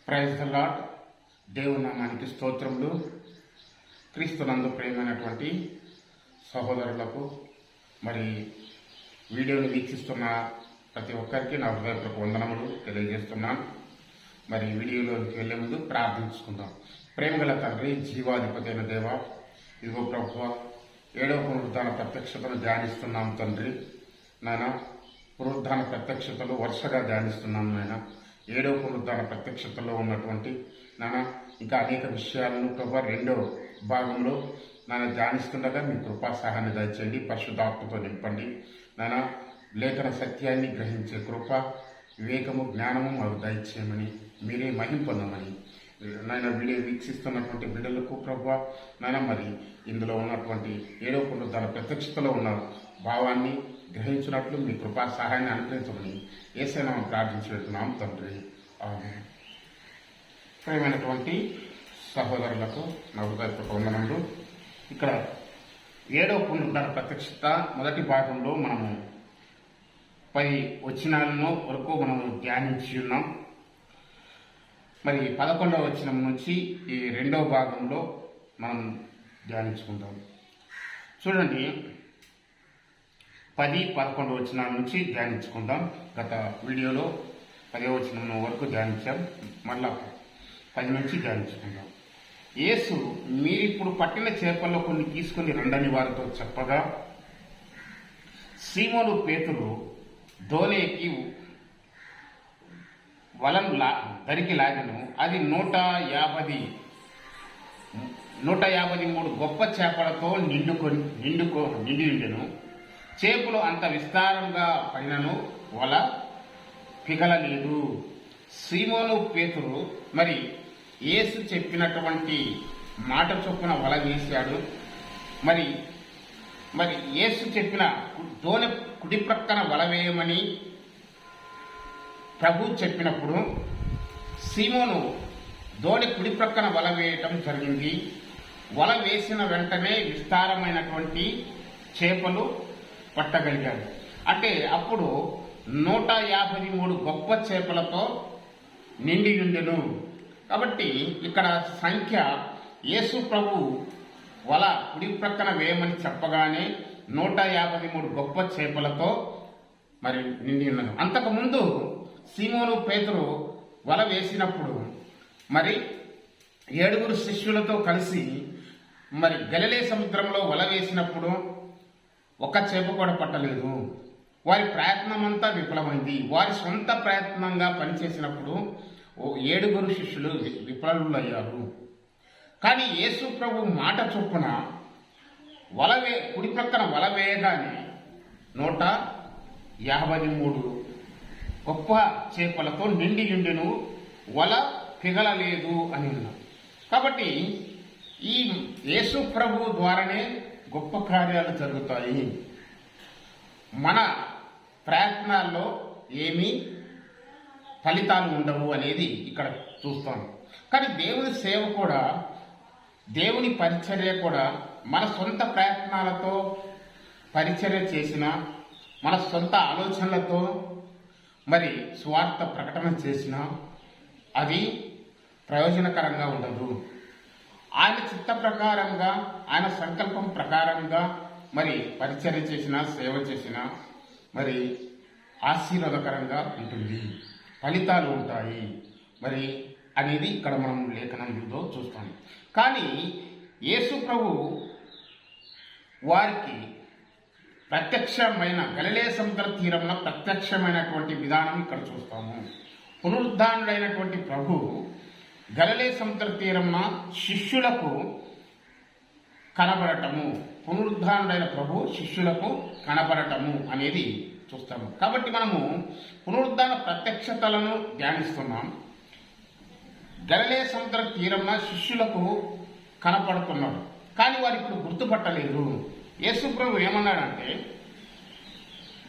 Praise the lord. దేవుని నామానికి స్తోత్రములు. క్రీస్తునందు ప్రేమైనటువంటి సహోదరులకు మరి వీడియోని వీక్షిస్తున్న ప్రతి ఒక్కరికి నా హృదయపూర్వక వందనములు తెలియజేస్తున్నాను. మరి వీడియోలోకి వెళ్లే ముందు ప్రార్థించుకుందాం. ప్రేమగల తండ్రి, జీవాధిపతి అయిన దేవ, ఇదిగో ప్రభువా, 7వ పునరుద్ధాన ప్రత్యక్షతను ధ్యానిస్తున్నాం తండ్రి. నాయన, పునరుద్ధాన ప్రత్యక్షతలు వరుసగా ధ్యానిస్తున్నాం నాయన. 7వ పునరుద్ధాన ప్రత్యక్షతలో ఉన్నటువంటి నాన్న ఇంకా అనేక విషయాలను ప్రభా 2వ భాగంలో నాన్న ధ్యానిస్తుండగా మీ కృపా సహాయాన్ని దయచేయండి. పరిశుద్ధాత్మతో నింపండి నాన్న. లేఖన సత్యాన్ని గ్రహించే కృప, వివేకము, జ్ఞానము మాకు దయచేయమని, మీరే మహిమ పొందమని నాయన వీడియో వీక్షిస్తున్నటువంటి బిడ్డలకు ప్రభా నాయన మరి ఇందులో ఉన్నటువంటి 7వ పునరుద్ధాన ప్రత్యక్షతలో ఉన్న భావాన్ని గ్రహించినట్లు మీ కృపా సహాయాన్ని అనుగ్రహించమని యేసయ్య ప్రార్థించి వెళ్తున్నాం తండ్రి. ఆమేన్. ప్రియమైనటువంటి సహోదరులకు నా హృదయపూర్వక వందనములు. ఇక్కడ 7వ పునరుద్ధాన ప్రత్యక్షత మొదటి భాగంలో మనము 10 వచనాలను వరకు మనం ధ్యానించి ఉన్నాం. మరి 11వ వచనం నుంచి ఈ 2వ భాగంలో మనం ధ్యానించుకుందాం. చూడండి, 10, 11 వచనాల నుంచి ధ్యానించుకుందాం. గత వీడియోలో 10వ వచనం వరకు ధ్యానించాం. మళ్ళా 10 నుంచి ధ్యానించుకుందాం. యేసు, మీరిప్పుడు పట్టిన చేపల్లో కొన్ని తీసుకుని రండని వారితో చెప్పగా, సీమోను పేతురు దోణి ఎక్కి వలను దరికి లాగను. అది 153 గొప్ప చేపలతో నిండి ఉండెను. చేపలు అంత విస్తారంగా పడినను వల పిగలలేదు. సీమోను పేతురు మరి యేసు చెప్పినటువంటి మాట చొప్పున వల వేశాడు. మరి యేసు చెప్పిన దోణి కుడి ప్రక్కన వల వేయమని ప్రభు చెప్పినప్పుడు సీమోను దోణి కుడి ప్రక్కన వల వేయటం జరిగింది. వల వేసిన వెంటనే విస్తారమైనటువంటి చేపలు పట్టగలిగాడు. అంటే అప్పుడు 153 గొప్ప చేపలతో నిండి ఉండెను. కాబట్టి ఇక్కడ సంఖ్య యేసు ప్రభు వల కుడి ప్రక్కన వేయమని చెప్పగానే 153 గొప్ప చేపలతో మరి నిండి ఉన్నది. అంతకుముందు సీమోను పేతురు వల వేసినప్పుడు మరి 7 శిష్యులతో కలిసి మరి గలిలే సముద్రంలో వల వేసినప్పుడు ఒక్క చేప కూడా పట్టలేదు. వారి ప్రయత్నం అంతా విఫలమైంది. వారి సొంత ప్రయత్నంగా పనిచేసినప్పుడు 7 శిష్యులు విఫలులయ్యారు. కానీ యేసు ప్రభు మాట చొప్పున కుడి ప్రక్కన వల వేయగానే 153 గొప్ప చేపలతో నిండి ఉండెను, వల పిగలలేదు అని ఉన్నారు. కాబట్టి ఈ యేసు ప్రభు ద్వారానే గొప్ప కార్యాలు జరుగుతాయి. మన ప్రయత్నాల్లో ఏమీ ఫలితాలు ఉండవు అనేది ఇక్కడ చూస్తాం. కానీ దేవుని సేవ కూడా, దేవుని పరిచర్య కూడా మన సొంత ప్రయత్నాలతో పరిచర్య చేసిన, మన సొంత ఆలోచనలతో మరి స్వార్థ ప్రకటన చేసిన అది ప్రయోజనకరంగా ఉండదు. ఆయన చిత్త ప్రకారంగా, ఆయన సంకల్పం ప్రకారంగా మరి పరిచర్య చేసిన, సేవ చేసిన మరి ఆశీర్వాదకరంగా ఉంటుంది, ఫలితాలు ఉంటాయి మరి అనేది ఇక్కడ మనం లేఖనంలో చూస్తాం. కానీ యేసు ప్రభు వారికి ప్రత్యక్షమైన గలిలే సముద్ర తీరంలో ప్రత్యక్షమైనటువంటి విధానం ఇక్కడ చూస్తాము. పునరుద్ధానుడైనటువంటి ప్రభు గలిలే సముద్ర తీరంలో శిష్యులకు కనబడటము, పునరుద్ధానుడైన ప్రభు శిష్యులకు కనబడటము అనేది చూస్తాము. కాబట్టి మనము పునరుద్ధాన ప్రత్యక్షతలను ధ్యానిస్తున్నాం. గలిలే సముద్ర తీరంలో శిష్యులకు కనపడుతున్నాడు, కానీ వారు ఇప్పుడు గుర్తుపట్టలేదు. యేసు ప్రభు ఏమన్నాడంటే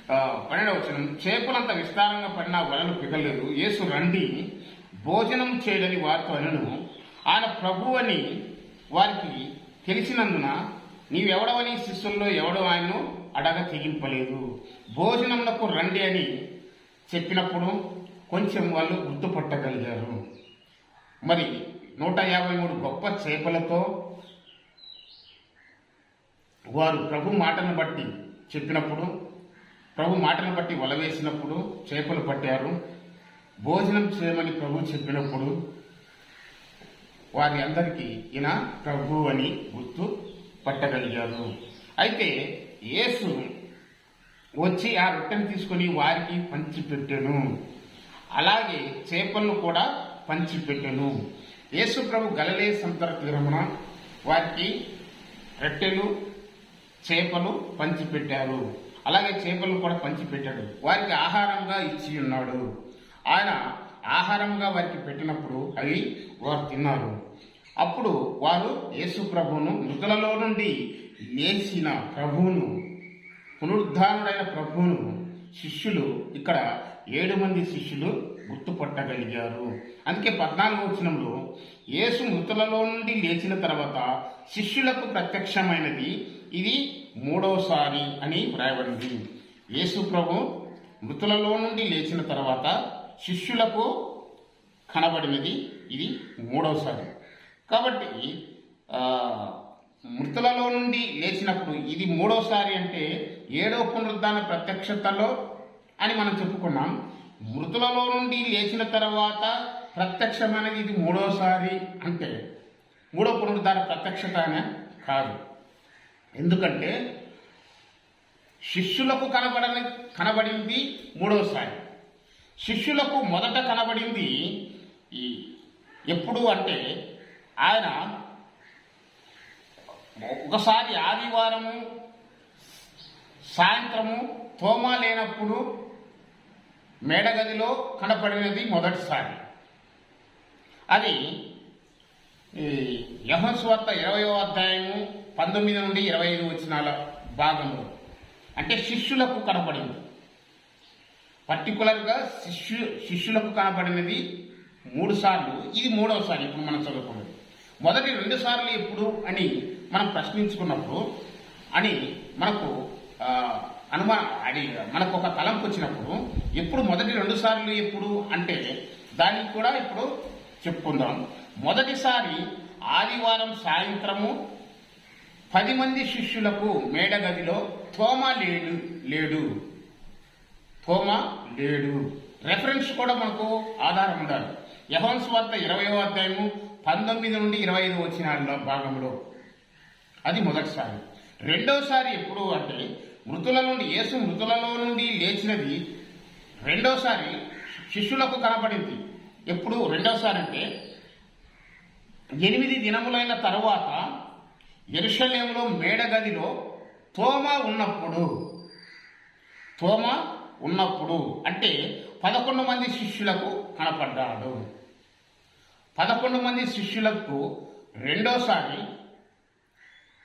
12వ వచనం, చేపలంత విస్తారంగా పడినా వలలు పిగలేదు. యేసు, రండి భోజనం చేయడని వారితో అనను. ఆయన ప్రభు అని వారికి తెలిసినందున నీవెవడవని శిష్యుల్లో ఎవడో ఆయన్ను అడగ తెగింపలేదు. భోజనములకు రండి అని చెప్పినప్పుడు కొంచెం వాళ్ళు గుర్తుపట్టగలిగారు. మరి 153 గొప్ప చేపలతో వారు ప్రభు మాటను బట్టి చెప్పినప్పుడు, ప్రభు మాటను బట్టి వల వేసినప్పుడు చేపలు పట్టారు. భోజనం చేయమని ప్రభు చెప్పినప్పుడు వారి అందరికీ ఈయన ప్రభు అని గుర్తు పట్టగలిగారు. అయితే యేసు వచ్చి ఆ రొట్టెను తీసుకొని వారికి పంచిపెట్టెను, అలాగే చేపలను కూడా పంచిపెట్టెను. యేసు ప్రభు గలిలయ సముద్ర తీరమున వారికి రొట్టెలు చేపలు పంచిపెట్టారు, అలాగే చేపలను కూడా పంచిపెట్టాడు. వారికి ఆహారంగా ఇచ్చి ఉన్నాడు. ఆయన ఆహారంగా వారికి పెట్టినప్పుడు అవి వారు తిన్నారు. అప్పుడు వారు యేసు ప్రభువును, మృతులలో నుండి లేచిన ప్రభువును, పునరుద్ధానుడైన ప్రభువును శిష్యులు, ఇక్కడ 7 మంది శిష్యులు గుర్తుపట్టగలిగారు. అందుకే 14వ వచనంలో యేసు మృతులలో నుండి లేచిన తర్వాత శిష్యులకు ప్రత్యక్షమైనది ఇది 3వసారి అని వ్రాయబడింది. యేసు ప్రభు మృతులలో నుండి లేచిన తర్వాత శిష్యులకు కనబడినది ఇది 3వసారి. కాబట్టి మృతులలో నుండి లేచినప్పుడు ఇది 3వసారి అంటే 7వ పునరుద్ధాన ప్రత్యక్షతలో అని మనం చెప్పుకున్నాం. మృతులలో నుండి లేచిన తర్వాత ప్రత్యక్షమైనది ఇది 3వసారి అంటే 3వ పునరుద్ధాన ప్రత్యక్షత అనే కాదు. ఎందుకంటే శిష్యులకు కనబడింది 3వసారి. శిష్యులకు మొదట కనబడింది ఎప్పుడు అంటే ఆయన ఒకసారి ఆదివారము సాయంత్రము తోమా లేనప్పుడు మేడగదిలో కనపడినది మొదటిసారి. అది యోహాను సువార్త 20వ అధ్యాయము 19 నుండి 25 వచనాల భాగంలో, అంటే శిష్యులకు కనపడింది. పర్టికులర్గా శిష్యులకు కనపడినది 3 సార్లు, ఇది 3వసారి. ఇప్పుడు మనం చదువుకున్నది మొదటి 2 సార్లు ఎప్పుడు అని మనం ప్రశ్నించుకున్నప్పుడు అని మనకు మనకు ఒక తలంపు వచ్చినప్పుడు ఎప్పుడు మొదటి 2 సార్లు ఎప్పుడు అంటే దానికి కూడా ఇప్పుడు చెప్పుకుందాం. మొదటిసారి ఆదివారం సాయంత్రము 10 మంది శిష్యులకు మేడగదిలో తోమా లేడు. రెఫరెన్స్ కూడా మనకు ఆధారం ఉండాలి. యోహాను సువార్త 20వ అధ్యాయము 19 నుండి 25 వచనాల భాగంలో అది మొదటిసారి. 2వసారి ఎప్పుడు అంటే యేసు మృతులలో నుండి లేచినది 2వసారి శిష్యులకు కనపడింది. ఎప్పుడు 2వసారి అంటే 8 దినములైన తరువాత యెరూషలేములో మేడగదిలో తోమా ఉన్నప్పుడు అంటే 11 మంది శిష్యులకు కనపడ్డాడు. 11 మంది శిష్యులకు 2వసారి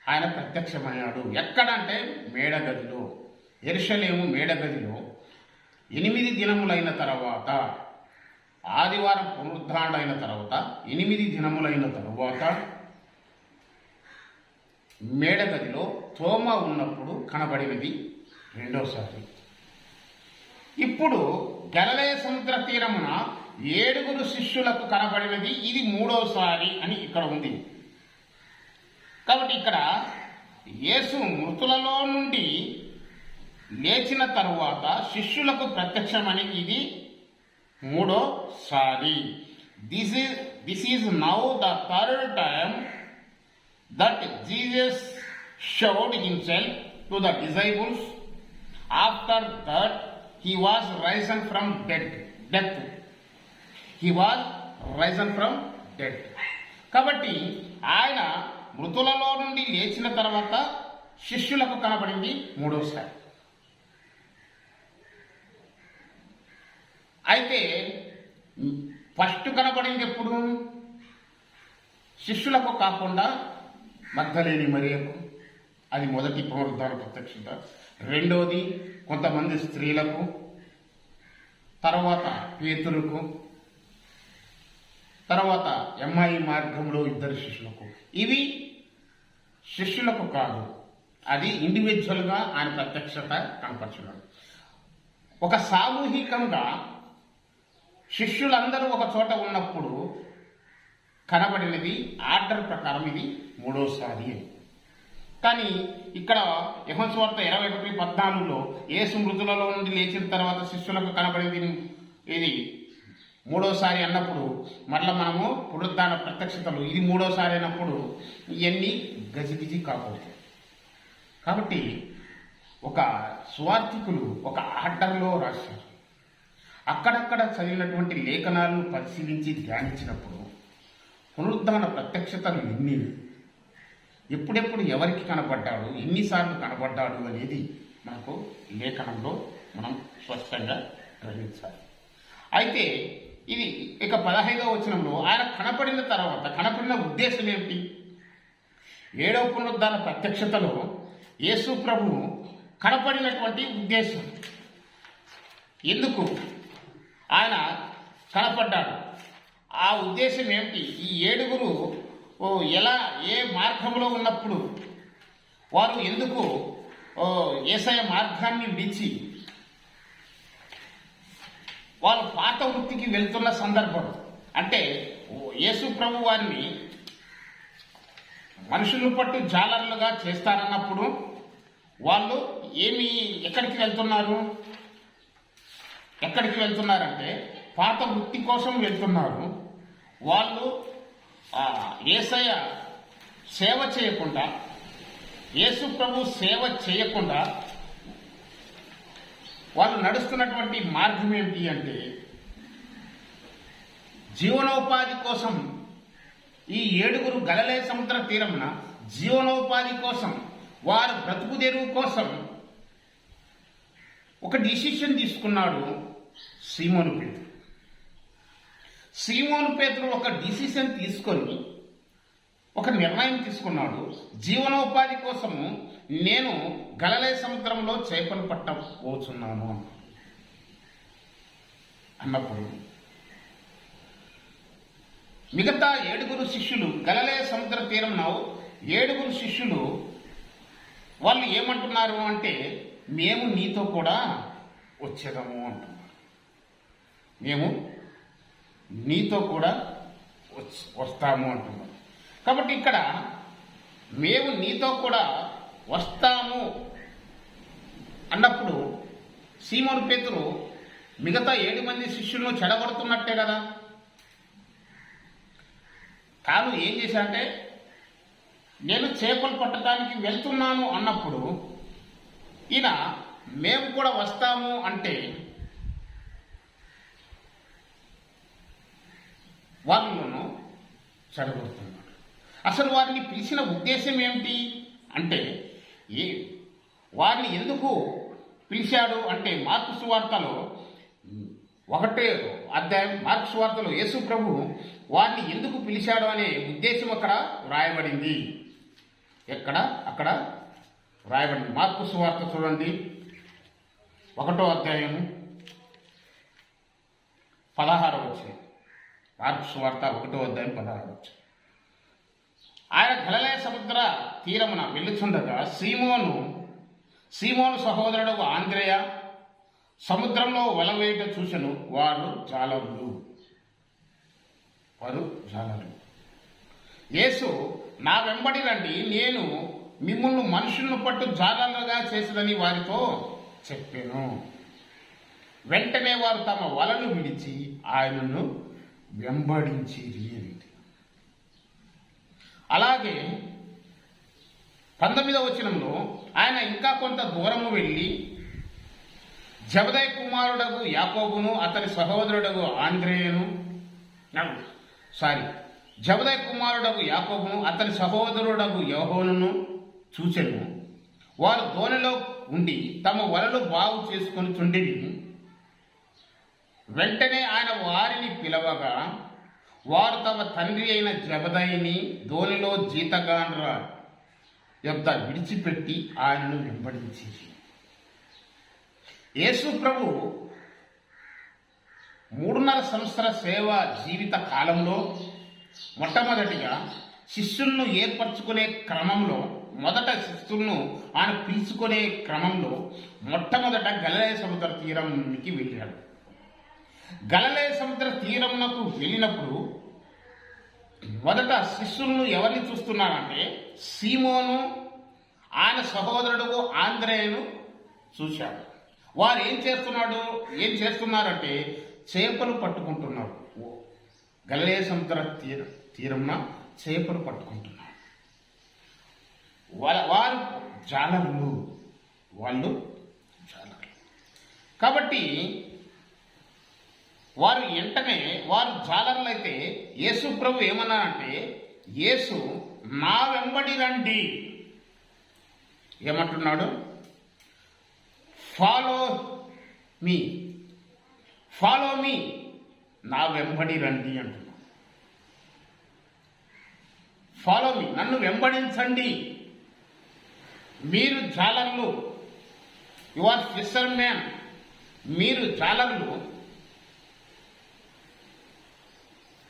ఆయన ప్రత్యక్షమయ్యాడు. ఎక్కడంటే మేడగదిలో, యెరూషలేము మేడగదిలో 8 దినములైన తర్వాత, ఆదివారం పునరుద్ధానుడైన తర్వాత 8 దినములైన తరువాత మేడగదిలో తోమా ఉన్నప్పుడు కనబడినది 2వసారి. ఇప్పుడు గలిలయ సముద్ర తీరమున 7 శిష్యులకు కనబడినది ఇది 3వసారి అని ఇక్కడ ఉంది. కాబట్టి ఇక్కడ యేసు మృతులలో నుండి లేచిన తరువాత శిష్యులకు ప్రత్యక్షమని ఇది 3వసారి. This is now the third time that Jesus showed himself to the disciples after that he was risen from death. He was risen from death. కాబట్టి ఆయన మృతులలో నుండి లేచిన తర్వాత శిష్యులకు కనబడింది 3వసారి. అయితే ఫస్ట్ కనబడింది ఎప్పుడు? శిష్యులకు కాకుండా మగ్దలేని మరియకు, అది మొదటి పునరుద్ధాన ప్రత్యక్షత. 2వది కొంతమంది స్త్రీలకు, తర్వాత పేతురుకు, తర్వాత ఎమ్మాయి మార్గంలో 2 శిష్యులకు. ఇవి శిష్యులకు కాదు, అది ఇండివిజువల్గా ఆయన ప్రత్యక్షత కనపరచున్నాడు. ఒక సామూహికంగా శిష్యులందరూ ఒక చోట ఉన్నప్పుడు కనబడినది ఆర్డర్ ప్రకారం ఇది మూడోసారి అని. కానీ ఇక్కడ యోహాను సువార్త 21:14లో యేసు మృతులలో నుండి లేచిన తర్వాత శిష్యులకు కనబడింది ఇది మూడోసారి అన్నప్పుడు మరలా మనము పునరుద్ధాన ప్రత్యక్షతలు ఇది మూడోసారి అయినప్పుడు ఇవన్నీ గజిబిజి కాకూడదు. కాబట్టి ఒక సువార్థికులు ఒక ఆర్డర్లో రాశారు. అక్కడక్కడ చదివినటువంటి లేఖనాలను పరిశీలించి ధ్యానించినప్పుడు పునరుద్ధాన ప్రత్యక్షతలు ఎన్ని, ఎప్పుడెప్పుడు ఎవరికి కనపడ్డాడు, ఎన్నిసార్లు కనపడ్డాడు అనేది మనకు లేఖనంలో మనం స్పష్టంగా గ్రహించాలి. అయితే ఇది ఇక 15వ వచనంలో ఆయన కనపడిన తర్వాత కనపడిన ఉద్దేశం ఏమిటి? 7వ పునరుద్ధాన ప్రత్యక్షతలో యేసు ప్రభు కనపడినటువంటి ఉద్దేశం, ఎందుకు ఆయన కనపడ్డాడు, ఆ ఉద్దేశం ఏమిటి? ఈ 7గురు ఎలా ఏ మార్గంలో ఉన్నప్పుడు వారు ఎందుకు యేసయ్య మార్గాన్ని విడిచి వాళ్ళు పాత వృత్తికి వెళ్తున్న సందర్భం, అంటే యేసు ప్రభు వారిని మనుషులను పట్టు జాలర్లుగా చేస్తారన్నప్పుడు వాళ్ళు ఎక్కడికి వెళ్తున్నారంటే పాత వృత్తి కోసం వెళ్తున్నారు. వాళ్ళు యేసయ్య సేవ చేయకుండా, యేసు ప్రభు సేవ చేయకుండా వాళ్ళు నడుస్తున్నటువంటి మార్గం ఏమిటి అంటే జీవనోపాధి కోసం ఈ 7గురు గలిలయ సముద్ర తీరమున జీవనోపాధి కోసం వారు బ్రతుకు తెరువు కోసం ఒక డిసిషన్ తీసుకున్నాడు సీమోను పేతురు. సీమోను పేతురు ఒక డిసిషన్ తీసుకొని ఒక నిర్ణయం తీసుకున్నాడు. జీవనోపాధి కోసము నేను గలిలయ సముద్రంలో చేపలు పట్టబోతున్నాను అన్నప్పుడు మిగతా 7గురు శిష్యులు గలిలయ సముద్ర తీరంలో 7గురు శిష్యులు వాళ్ళు ఏమంటున్నారు అంటే మేము నీతో కూడా వచ్చేదాము అంటున్నారు. మేము నీతో కూడా వస్తాము అంటున్నారు. కాబట్టి ఇక్కడ మేము నీతో కూడా వస్తాము అన్నప్పుడు సీమోను పేతురు మిగతా 7 మంది శిష్యులను చెడగొడుతున్నట్టే కదా. తాను ఏం చేశాడంటే నేను చేపలు పట్టడానికి వెళ్తున్నాను అన్నప్పుడు ఈయన మేము కూడా వస్తాము అంటే వాళ్ళను చెడగొడుతున్నాడు. అసలు వారిని పిలిచిన ఉద్దేశం ఏమిటి అంటే వారిని ఎందుకు పిలిచాడు అంటే మార్కు సువార్తలో 1వ అధ్యాయం మార్కు సువార్తలో యేసు ప్రభు వారిని ఎందుకు పిలిచాడు అనే ఉద్దేశం అక్కడ వ్రాయబడింది. అక్కడ వ్రాయబడింది. మార్కు సువార్త చూడండి 1వ అధ్యాయం 16వ వచనం. మార్కు సువార్త 1వ అధ్యాయం 16వ వచనం. ఆయన గలిలయ సముద్ర తీరమున వెళ్ళుచుండగా సీమోను సహోదరుడు ఆంద్రేయ సముద్రంలో వల వేయుట చూసెను. వారు జాలరులు. యేసు నా వెంబడి రండి, నేను మిమ్మల్ని మనుషులను పట్టు జాలరులుగా చేసేదని వారితో చెప్పాను. వెంటనే వారు తమ వలను విడిచి ఆయనను వెంబడించిరి. అలాగే 19వ వచనంలో ఆయన ఇంకా కొంత దూరము వెళ్ళి జబదయి కుమారుడగు యాకోబును అతని సహోదరుడగు ఆంద్రేయను జబదయి కుమారుడగు యాకోబును అతని సహోదరుడగు యోహానును చూచెను. వారు దోణిలో ఉండి తమ వలలు బాగు చేసుకొని చుండిరి. వెంటనే ఆయన వారిని పిలవగా వారు తమ తండ్రి అయిన జబదయిని దోణిలో జీతగాండ్ర యొద్ద విడిచిపెట్టి ఆయనను వెంబడించి. యేసు ప్రభు 3.5 సంవత్సర సేవ జీవిత కాలంలో మొట్టమొదటిగా శిష్యులను ఏర్పరచుకునే క్రమంలో మొదట శిష్యులను ఆయన పిలుచుకునే క్రమంలో మొట్టమొదట గలిలయ సముద్ర తీరానికి వెళ్ళాడు. గలిలయ సముద్ర తీరమునకు వెళ్ళినప్పుడు మొదట శిష్యులను ఎవరిని చూస్తున్నారంటే సీమోను, ఆయన సహోదరుడు ఆంద్రేయును చూశాడు. వారు ఏం చేస్తున్నారంటే చేపలు పట్టుకుంటున్నారు. గలిలయ సముద్ర తీరంన చేపలు పట్టుకుంటున్నారు. వారు జాలరులు, వాళ్ళు జాలరులు. కాబట్టి వారు జాలరులు అయితే యేసు ప్రభు ఏమన్నారంటే, యేసు నా వెంబడి రండి ఏమంటున్నాడు? ఫాలో మీ, నా వెంబడి రండి అంటున్నాడు. ఫాలో మీ, నన్ను వెంబడించండి. మీరు జాలర్లు, యు ఆర్ ఫిషర్ మ్యాన్, మీరు జాలర్లు,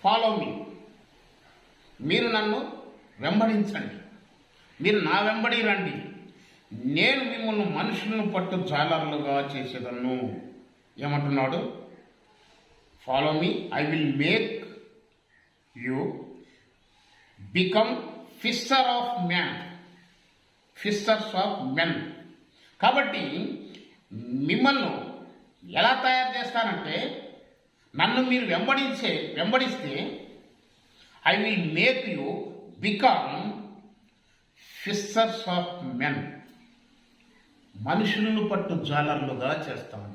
ఫాలో మీ, మీరు నన్ను వెంబడించండి, మీరు నా వెంబడి రండి, నేను మిమ్మల్ని మనుషులను పట్టు జాలర్లుగా చేసేదను. ఏమంటున్నాడు? Follow me, I will make you become fisher of man, fishers of men. కాబట్టి మిమ్మల్ని ఎలా తయారు చేస్తానంటే, నన్ను మీరు వెంబడిస్తే I will make you become fishers of men, మనుషులను పట్టు జాలర్లుగా చేస్తాను.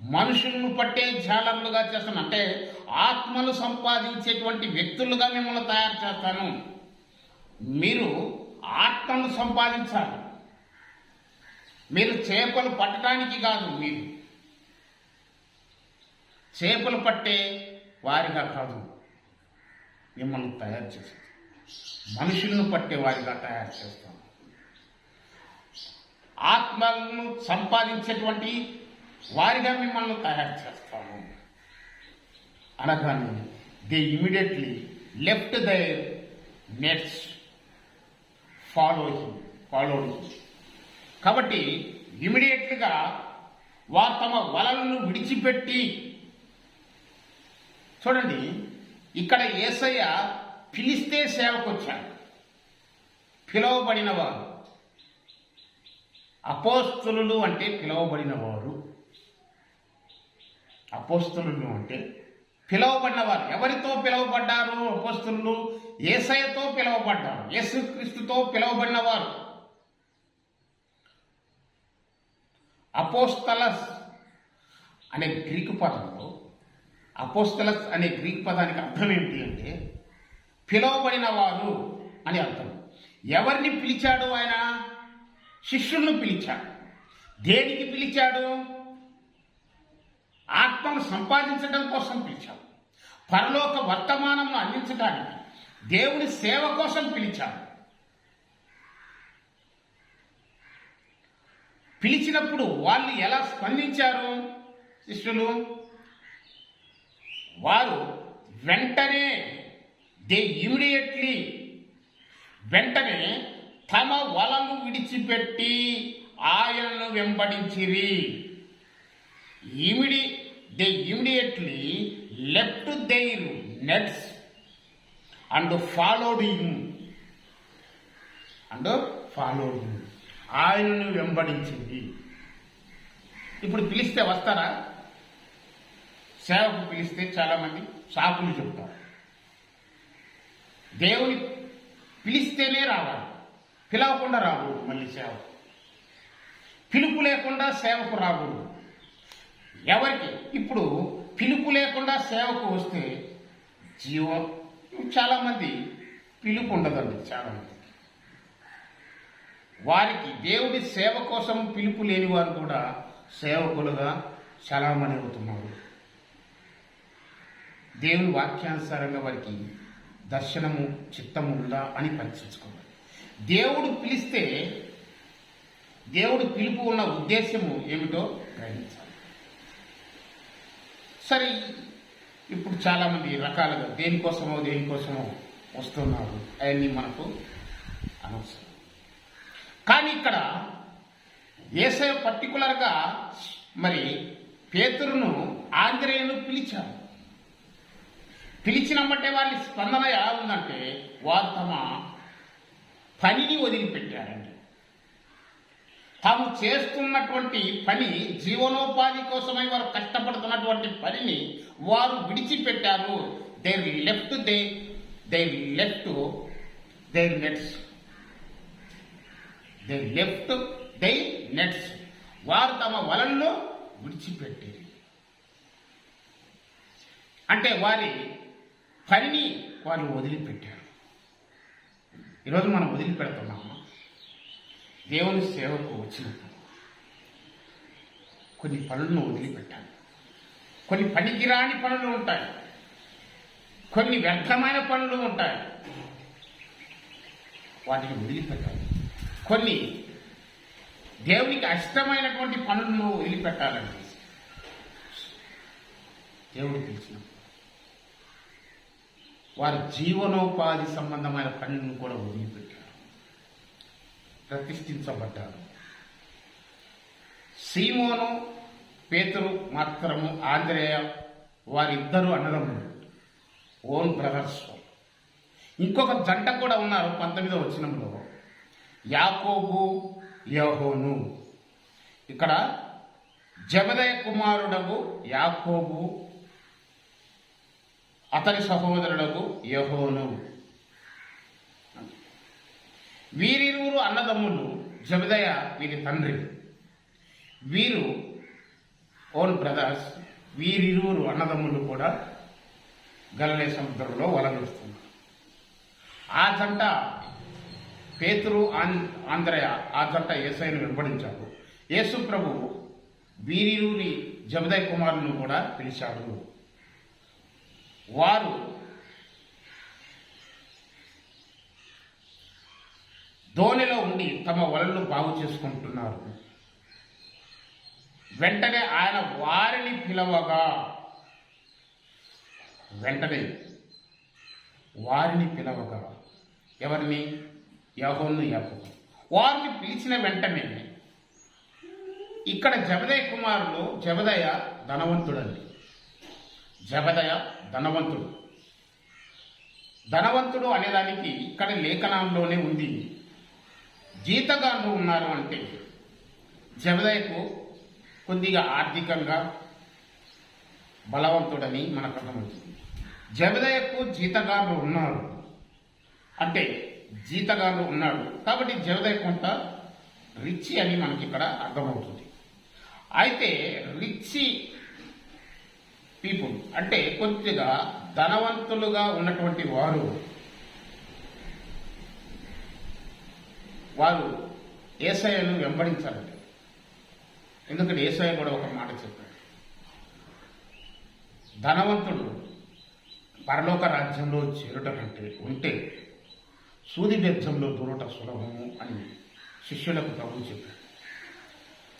మనుషులను పట్టే జాలర్లుగా చేస్తాను అంటే ఆత్మలు సంపాదించేటువంటి వ్యక్తులుగా మిమ్మల్ని తయారు చేస్తాను. మీరు ఆత్మను సంపాదించాలి. మీరు చేపలు పట్టడానికి కాదు, మీరు చేపలు పట్టే వారిగా కాదు మిమ్మల్ని తయారు చేస్తాను, మనుషులను పట్టే వారిగా తయారు చేస్తాను. ఆత్మలను సంపాదించేటువంటి వారిగా మిమ్మల్ని తయారు చేస్తాను అనగానే they immediately left their nets, followed him. కాబట్టి ఇమీడియట్గా వారు తమ వలలను విడిచిపెట్టి, చూడండి ఇక్కడ యేసయ్య పిలిస్తే సేవకు వచ్చాడు. పిలువబడిన వారు, అపోస్తలులు అంటే పిలువబడిన వారు. అపోస్తలులు అంటే పిలువబడిన వారు. ఎవరితో పిలువబడ్డారు? అపోస్తలులు యేసయ్యతో పిలువబడ్డారు, యేసుక్రీస్తుతో పిలువబడిన వారు. అపోస్తలస్ అనే గ్రీకు పదంలో, అపోస్తలస్ అనే గ్రీకు పదానికి అర్థం ఏమిటి అంటే పిలువబడిన వారు అని అర్థం. ఎవరిని పిలిచాడు ఆయన? శిష్యులను పిలిచాడు. దేనికి పిలిచాడు? ఆత్మను సంపాదించడం కోసం పిలిచాడు. పరలోక వర్తమానం అందించడానికి, దేవుని సేవ కోసం పిలిచాడు. పిలిచినప్పుడు వాళ్ళు ఎలా స్పందించారు? శిష్యులు వారు వెంటనే వెంటనే తమ వలను విడిచిపెట్టి ఆయనను వెంబడించిరి. they immediately left their nets and followed him. ఆయనను వెంబడించింది. ఇప్పుడు పిలిస్తే వస్తారా? సేవకు పిలిస్తే చాలామంది సాకులు చెప్తారు. దేవుని పిలిస్తేనే రావాలి, పిలవకుండా రాకూడదు. మళ్ళీ సేవకు పిలుపు లేకుండా సేవకు రాకూడదు. ఎవరికి ఇప్పుడు పిలుపు లేకుండా సేవకు వస్తే జీవం, చాలామంది పిలుపు ఉండదండి. చాలామంది వారికి దేవుడి సేవ కోసం పిలుపు లేని వారు కూడా సేవకులుగా చాలామంది అవుతున్నారు. దేవుని వాక్యానుసారంగా వారికి దర్శనము, చిత్తము ఉందా అని పరీక్షించుకోవాలి. దేవుడు పిలిస్తే దేవుడు పిలుపు ఉన్న ఉద్దేశము ఏమిటో గ్రహించాలి. సరే, ఇప్పుడు చాలామంది రకాలుగా దేనికోసమో వస్తున్నారు. అవన్నీ మనకు అనవసరం. కానీ ఇక్కడ యేసయ్య పర్టికులర్గా మరి పేతురును, ఆంద్రేయును పిలిచారు. పిలిచినమ్మటే వాళ్ళ స్పందన ఎలా ఉందంటే వారు తమ పనిని వదిలిపెట్టారండి. తాము చేస్తున్నటువంటి పని, జీవనోపాధి కోసమై వారు కష్టపడుతున్నటువంటి పనిని వారు విడిచిపెట్టారు. They left their nets. వారు తమ వలల్లో విడిచిపెట్టారు. అంటే వారి పనిని వాళ్ళు వదిలిపెట్టారు. ఈరోజు మనం వదిలిపెడుతున్నాము. దేవుని సేవకు వచ్చినప్పుడు కొన్ని పనులను వదిలిపెట్టాలి. కొన్ని పనికిరాని పనులు ఉంటాయి, కొన్ని వ్యర్థమైన పనులు ఉంటాయి, వాటిని వదిలిపెట్టాలి. కొన్ని దేవునికి ఇష్టమైనటువంటి పనులను వదిలిపెట్టాలండి. దేవుడు పిలిచినప్పుడు వారి జీవనోపాధి సంబంధమైన పనులను కూడా వదిలిపెట్టారు, ప్రతిష్ఠించబడ్డారు. సీమోను, పేతురు మాత్రము, ఆంద్రేయ వారిద్దరూ అన్నదమ్ములు, ఓన్ బ్రదర్స్. ఇంకొక జంట కూడా ఉన్నారు 19వ వచనంలో, యాకోబు, యోహోను. ఇక్కడ జెబెదయి కుమారుడగు యాకోబు, అతని సహోదరుడగు యోహోను. వీరిరువురు అన్నదమ్ములు. జెబెదయి వీరి తండ్రి, వీరు ఓన్ బ్రదర్స్. వీరిరువురు అన్నదమ్ములు కూడా గలిలయ సముద్రంలో వలవేస్తున్నారు. ఆ జంట పేతురు, ఆంద్రేయ, ఆ జంట యేసయ్యను వెంబడించారు. యేసు ప్రభు వీరిరువురి జెబెదయి కుమారులను కూడా పిలిచాడు. వారు దోణిలో ఉండి తమ వలలను బాగు చేసుకుంటున్నారు. వెంటనే ఆయన వారిని పిలవగా, ఎవరిని? యోహోను, యాకోబు. వారిని పిలిచిన వెంటనే ఇక్కడ జెబెదయి కుమారులు, జెబెదయి ధనవంతుడండి. జెబెదయి ధనవంతుడు అనేదానికి ఇక్కడ లేఖనంలోనే ఉంది. జీతగాళ్ళు ఉన్నారు అంటే జెబెదయికు కొద్దిగా ఆర్థికంగా బలవంతుడని మనకు అర్థమవుతుంది. జెబెదయికు జీతగాళ్ళు ఉన్నారు అంటే జీతగాళ్ళు ఉన్నాడు కాబట్టి జెబెదయి కొంత రిచ్ అని మనకి ఇక్కడ అర్థమవుతుంది. అయితే రిచ్ పీపుల్ అంటే కొద్దిగా ధనవంతులుగా ఉన్నటువంటి వారు యేసయ్యను వెంబడించాలండి. ఎందుకంటే యేసయ్య కూడా ఒక మాట చెప్పాడు, ధనవంతుడు పరలోక రాజ్యంలో చేరుట కంటే ఉంటే సూది బెజ్జంలో దూరట సులభము అని శిష్యులకు ప్రభువు చెప్పాడు.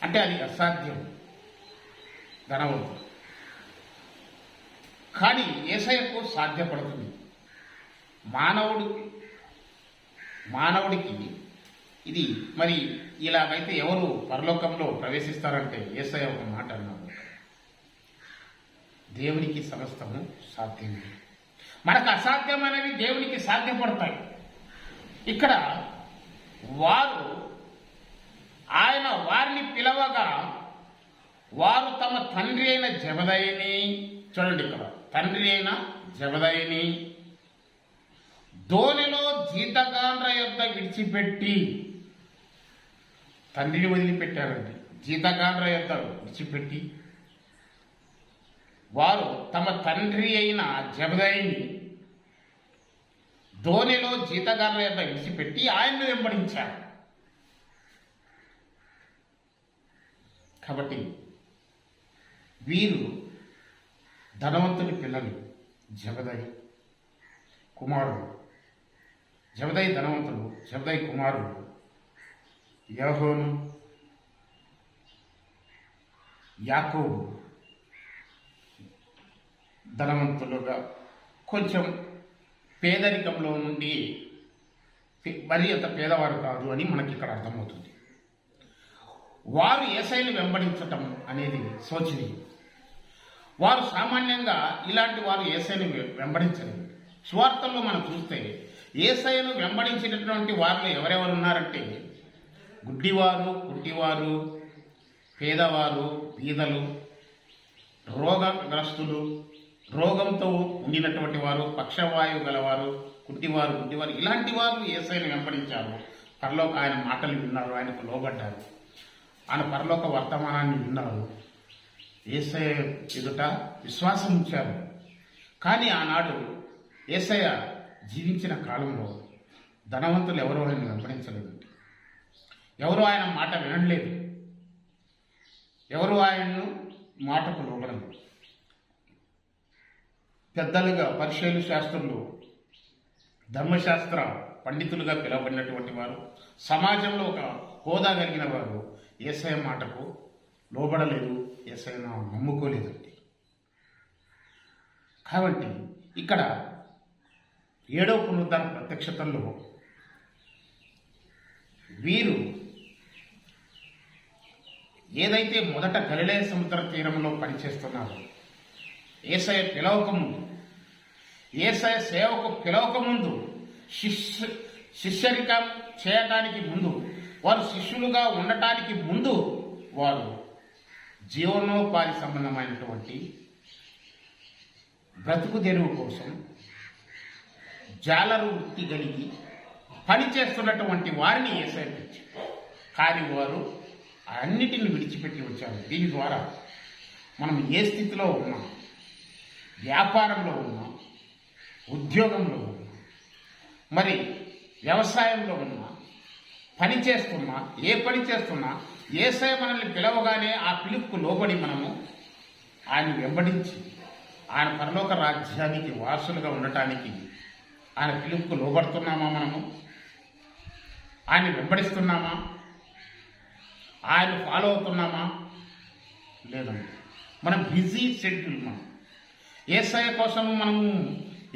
అంటే అది అసాధ్యం ధనవంతుడు, కానీ యేసయ్యకు సాధ్యపడుతుంది. మానవుడికి ఇది మరి ఇలాగైతే ఎవరు పరలోకంలో ప్రవేశిస్తారంటే యేసయ్య ఒక మాట అన్నాడు, దేవునికి సమస్తము సాధ్యమే. మనకు అసాధ్యమైనవి దేవునికి సాధ్యపడతాయి. ఇక్కడ వారిని పిలవగా వారు తమ తండ్రి అయిన జెబెదయిని, చూడండి ఇక్కడ తండ్రి అయిన జెబెదయిని దోణిలో జీతగాండ్ర యొద్ద విడిచిపెట్టి, తండ్రిని వదిలిపెట్టారండి. జీతగాండ్ర యొద్ద విడిచిపెట్టి వారు తమ తండ్రి అయిన జెబెదయిని దోణిలో జీతగాండ్ర యొద్ద విడిచిపెట్టి ఆయన్ను వెంబడించారు. కాబట్టి వీరు ధనవంతుని పిల్లలు, జెబెదయి కుమారుడు. జెబెదయి ధనవంతుడు, జెబెదయి కుమారుడు యోహోను, యాకోబు ధనవంతులుగా కొంచెం పేదరికంలో నుండి మరి అంత పేదవారు కాదు అని మనకి ఇక్కడ అర్థమవుతుంది. వారు యేసయ్యను వెంబడించటం అనేది శోచనీయం. వారు సామాన్యంగా ఇలాంటి వారు యేసయ్యను వెంబడించలేదు. సువార్తల్లో మనం చూస్తే యేసయ్యను వెంబడించినటువంటి వారిలో ఎవరెవరు ఉన్నారంటే గుడ్డివారు, కుంటివారు, పేదవారు, బీదలు, రోగగ్రస్తులు, రోగంతో ఉండినటువంటి వారు, పక్షవాయువు గలవారు, గుడ్డివారు ఇలాంటి వారు యేసయ్యను వెంబడించారు. పరలోక ఆయన మాటలు విన్నారు, ఆయనకు లోబడ్డారు, ఆయన పరలోక వర్తమానాన్ని విన్నారు, యేసయ్య ఎదుట విశ్వాసం ఉంచారు. కానీ ఆనాడు యేసయ్య జీవించిన కాలంలో ధనవంతులు ఎవరో ఆయన వెంబడించలేదు, ఎవరు ఆయన మాట వినలేదు, ఎవరు ఆయన్ను మాటకు లోబడలేదు. పెద్దలుగా పరిశీలు శాస్త్రులు, ధర్మశాస్త్ర పండితులుగా పిలువబడినటువంటి వారు, సమాజంలో ఒక హోదా కలిగిన వారు యేసయ్య మాటకు లోబడలేదు, యేసయ్యను నమ్ముకోలేదండి. కాబట్టి ఇక్కడ 7వ పునరుద్ధాన ప్రత్యక్షతల్లో వీరు ఏదైతే మొదట గలిలయ సముద్ర తీరంలో పనిచేస్తున్నారో, యేసయ్య పిలవకముందు, యేసయ్య సేవకు పిలవకముందు, శిష్యరికం చేయటానికి ముందు, వారు శిష్యులుగా ఉండటానికి ముందు వారు జీవనోపాధి సంబంధమైనటువంటి బ్రతుకు తెరువు కోసం జాలరు వృత్తి కలిగి పనిచేస్తున్నటువంటి వారిని యేసయ్య పిలిచారు. కానీ వారు అన్నిటిని విడిచిపెట్టి వచ్చారు. దీని ద్వారా మనం ఏ స్థితిలో ఉన్నాం, వ్యాపారంలో ఉన్నాం, ఉద్యోగంలో ఉన్నాం, మరి వ్యవసాయంలో ఉన్నా, పని చేస్తున్నా, ఏ పని చేస్తున్నా యేసయ్య మనల్ని పిలవగానే ఆ పిలుపుకు లోబడి మనము ఆయన వెంబడించి ఆయన పరలోక రాజ్యానికి వారసులుగా ఉండటానికి ఆయన పిలుపుకు లోబడుతున్నామా? మనము ఆయన వెంబడిస్తున్నామా? ఆయన ఫాలో అవుతున్నామా? లేదండి. మనం బిజీ షెడ్యూల్. మనం యేసయ్య కోసము మనము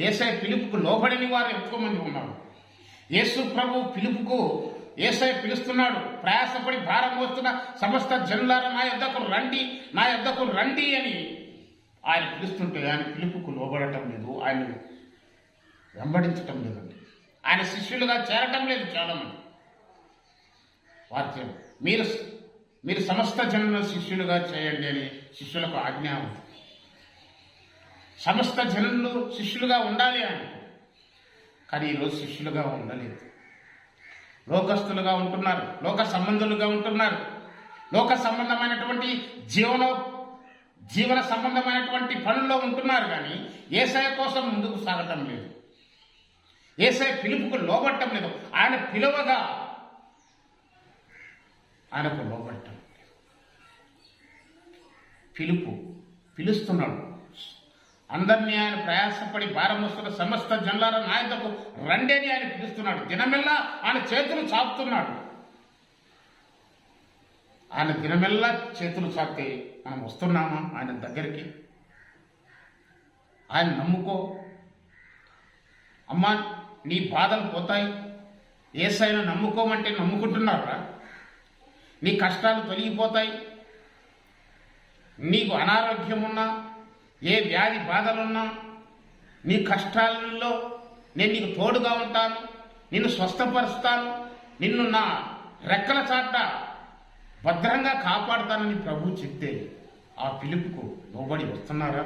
యేసయ్య పిలుపుకు లోబడిన వారు ఎక్కువ మంది ఉన్నారు. యేసు ప్రభు పిలుపుకు యేసయ్య పిలుస్తున్నాడు. ప్రయాసపడి భారం మోస్తున్న సమస్త జనులారా నా యొద్దకు రండి అని ఆయన పిలుస్తుంటే ఆయన పిలుపుకు లోబడటం లేదు, ఆయన వెంబడించటం లేదండి. ఆయన శిష్యులుగా చేరటం లేదు. చాలామంది వాక్యం మీరు సమస్త జనులను శిష్యులుగా చేయండి అని శిష్యులకు ఆజ్ఞ ఉంది. సమస్త జనులు శిష్యులుగా ఉండాలి అని, కానీ ఈరోజు శిష్యులుగా ఉండలేదు. లోకస్తులుగా ఉంటున్నారు, లోక సంబంధులుగా ఉంటున్నారు, లోక సంబంధమైనటువంటి జీవన సంబంధమైనటువంటి పనుల్లో ఉంటున్నారు. కానీ యేసయ్య కోసం ముందుకు సాగటం లేదు, యేసయ్య పిలుపుకు లోబడటం లేదు. ఆయన పిలువగా ఆయనకు లోబడటం లేదు. పిలుస్తున్నాడు అందరినీ. ఆయన ప్రయాసపడి భారం వస్తున్న సమస్త జనులారా నా యొద్దకు రండి అని ఆయన పిలుస్తున్నాడు. దినమెల్లా ఆయన చేతులు చాపుతున్నాడు. ఆయన దినమెల్లా చేతులు చాపితే మనం వస్తున్నామా ఆయన దగ్గరికి? ఆయన నమ్ముకో అమ్మా, నీ బాధలు పోతాయి. యేసయ్యను నమ్ముకోమంటే నమ్ముకుంటున్నారా? నీ కష్టాలు తొలగిపోతాయి. నీకు అనారోగ్యం ఉన్నా, ఏ వ్యాధి బాధలున్నా, నీ కష్టాలలో నేను నీకు తోడుగా ఉంటాను, నిన్ను స్వస్థపరుస్తాను, నిన్ను నా రెక్కల చాట భద్రంగా కాపాడుతానని ప్రభు చెప్తే ఆ పిలుపుకు లోబడి వస్తున్నారా?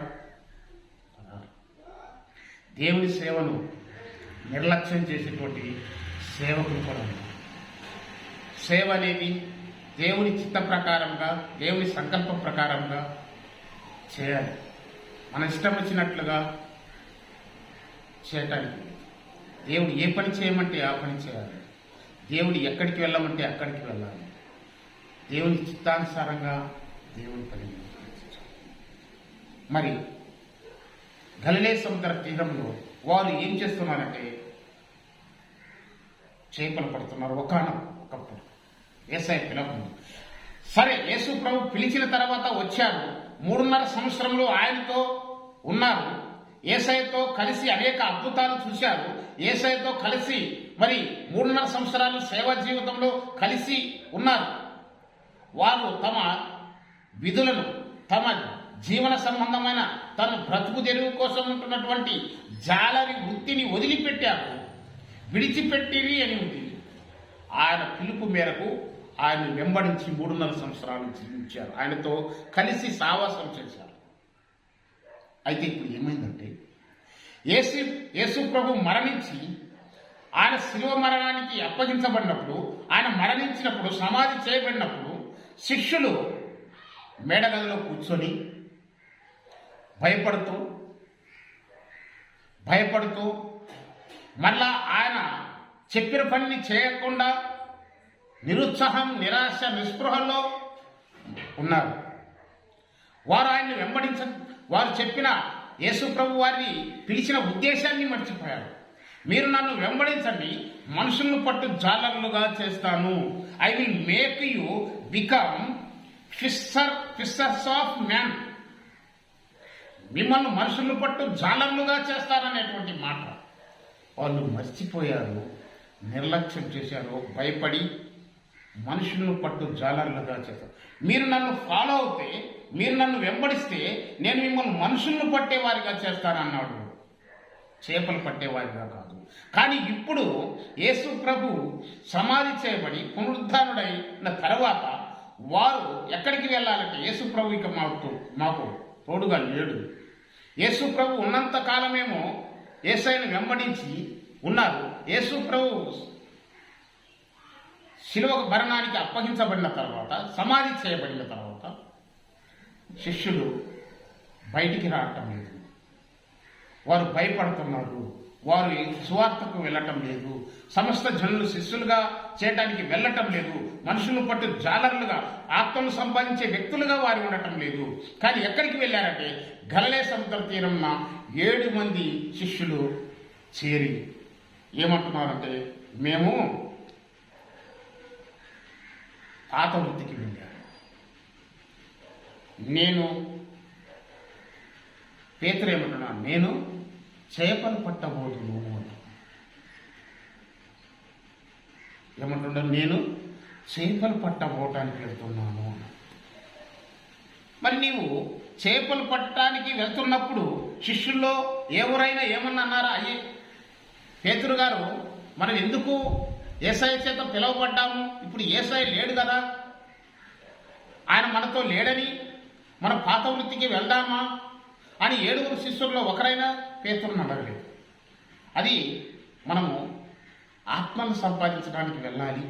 దేవుని సేవను నిర్లక్ష్యం చేసేటువంటి సేవకులు కూడా ఉన్నారు. సేవ అనేది దేవుని చిత్త ప్రకారంగా, దేవుని సంకల్పం ప్రకారంగా చేయాలి. మన ఇష్టం వచ్చినట్లుగా చేయటానికి దేవుడు ఏ పని చేయమంటే ఆ పని చేయాలి. దేవుడు ఎక్కడికి వెళ్ళమంటే అక్కడికి వెళ్ళాలి. దేవుని చిత్తానుసారంగా దేవుని పని. మరి గలిలయ సముద్ర తీరంలో వారు ఏం చేస్తున్నారంటే చేపలు పడుతున్నారు. ఒకప్పుడు యేసయ్య పిలవకుండా. సరే, యేసు ప్రభు పిలిచిన తర్వాత వచ్చారు. 3.5 సంవత్సరంలో ఆయనతో ఉన్నారు. యేసయ్యతో కలిసి అనేక అద్భుతాలు చూశారు. యేసయ్యతో కలిసి మరి 3.5 సంవత్సరాలు సేవా జీవితంలో కలిసి ఉన్నారు. వారు తమ విధులను, తమ జీవన సంబంధమైన తన బ్రతుకు తెరువు కోసం ఉంటున్నటువంటి జాలరి వృత్తిని వదిలిపెట్టారు, విడిచిపెట్టిరి అని ఉంది. ఆయన పిలుపు మేరకు ఆయన వెంబడించి 3.5 సంవత్సరాలు జీవించారు, ఆయనతో కలిసి సావాసం చేశారు. అయితే ఇప్పుడు ఏమైందంటే యేసు ప్రభు మరణించి ఆయన శిలువ మరణానికి అప్పగించబడినప్పుడు, ఆయన మరణించినప్పుడు, సమాధి చేయబడినప్పుడు శిష్యులు మేడగదిలో కూర్చొని భయపడుతూ మళ్ళా ఆయన చెప్పిన పనిని చేయకుండా నిరుత్సాహం, నిరాశ, నిస్పృహల్లో ఉన్నారు. వారు ఆయన్ని వారు చెప్పిన యేసు ప్రభు వారిని పిలిచిన ఉద్దేశాన్ని మర్చిపోయారు. మీరు నన్ను వెంబడించండి, మనుషులను పట్టు జాలర్లుగా చేస్తాను. I will make you become fishers of man. మిమ్మల్ని మనుషులను పట్టు జాలర్లుగా చేస్తారనేటువంటి మాట వాళ్ళు మర్చిపోయారు, నిర్లక్ష్యం చేశారు, భయపడి మనుషులను పట్టు జాలర్లుగా చేస్తారు. మీరు నన్ను ఫాలో అవుతే, మీరు నన్ను వెంబడిస్తే నేను మిమ్మల్ని మనుషులను పట్టేవారిగా చేస్తానన్నాడు, చేపలు పట్టేవారిగా కాదు. కానీ ఇప్పుడు యేసు ప్రభు సమాధి చేయబడి పునరుద్ధానుడైన తర్వాత వారు ఎక్కడికి వెళ్ళాలంటే, యేసు ప్రభు ఇక మాకు తోడుగా లేడు. యేసు ప్రభు ఉన్నంత కాలమేమో యేసయ్యను వెంబడించి ఉన్నారు. యేసు ప్రభు శిలువ మరణానికి అప్పగించబడిన తర్వాత, సమాధి చేయబడిన తర్వాత శిష్యులు బయటికి రావటం లేదు, వారు భయపడుతున్నారు, వారు సువార్తకు వెళ్ళటం లేదు, సమస్త జనులు శిష్యులుగా చేయడానికి వెళ్ళటం లేదు, మనుషులను పట్టు జాలర్లుగా, ఆత్మను సంపాదించే వ్యక్తులుగా వారు ఉండటం లేదు. కానీ ఎక్కడికి వెళ్ళారంటే గలిలయ సముద్ర తీరంన 7 మంది శిష్యులు చేరి ఏమంటున్నారంటే, మేము పాత వృత్తికి వెళ్ళాను, పేతురు ఏమంటున్నాను, నేను చేపలు పట్టబోదును ఏమంటున్నాను, నేను చేపలు పట్టబోటానికి వెళ్తున్నాను. మరి నీవు చేపలు పట్టడానికి వెళ్తున్నప్పుడు శిష్యుల్లో ఎవరైనా ఏమన్నా అన్నారా? అయ్యే పేతురు గారు, మనం ఎందుకు యేసయ్య చేత పిలువబడ్డాము, ఇప్పుడు యేసయ్య లేడు కదా, ఆయన మనతో లేడని మన పాత వృత్తికి వెళ్దామా అని 7 శిష్యుల్లో ఒకరైనా పేతురుని అడగలేదు. అది మనము ఆత్మను సంపాదించడానికి వెళ్ళాలి,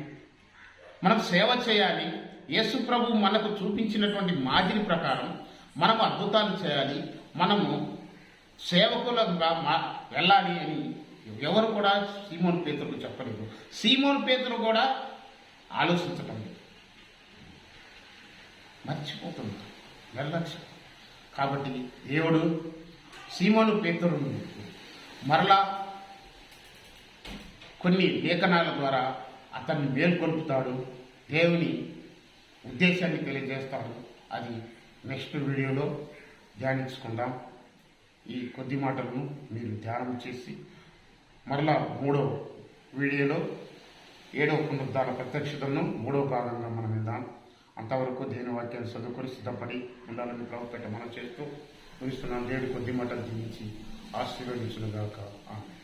మనం సేవ చేయాలి, యేసు ప్రభు మనకు చూపించినటువంటి మాదిరి ప్రకారం మనము అద్భుతాలు చేయాలి, మనము సేవకులుగా వెళ్ళాలి అని ఎవరు కూడా సీమోను పేతురుకు చెప్పలేదు. సీమోను పేతురు కూడా ఆలోచించటం లేదు, మర్చిపోతుంది, నిర్లక్ష్యం. కాబట్టి దేవుడు సీమోను పేతురును మరలా కొన్ని లేఖనాల ద్వారా అతన్ని మేల్కొల్పుతాడు, దేవుని ఉద్దేశాన్ని తెలియజేస్తాడు. అది నెక్స్ట్ వీడియోలో ధ్యానించుకుందాం. ఈ కొద్ది మాటలను మీరు ధ్యానం చేసి మరలా 3వ వీడియోలో 7వ పునరుద్ధాన ప్రత్యక్షతను 3వ భాగంగా మనం విందాం. అంతవరకు దేని వాక్యాన్ని చదువుకొని సిద్ధపడి ఉండాలని ప్రభుత్వం మనం చేస్తూ ముగిస్తున్నాం. దేవుడి కొద్ది మాటలు జీవించి ఆశీర్వదించునుగాక. ఆమేన్.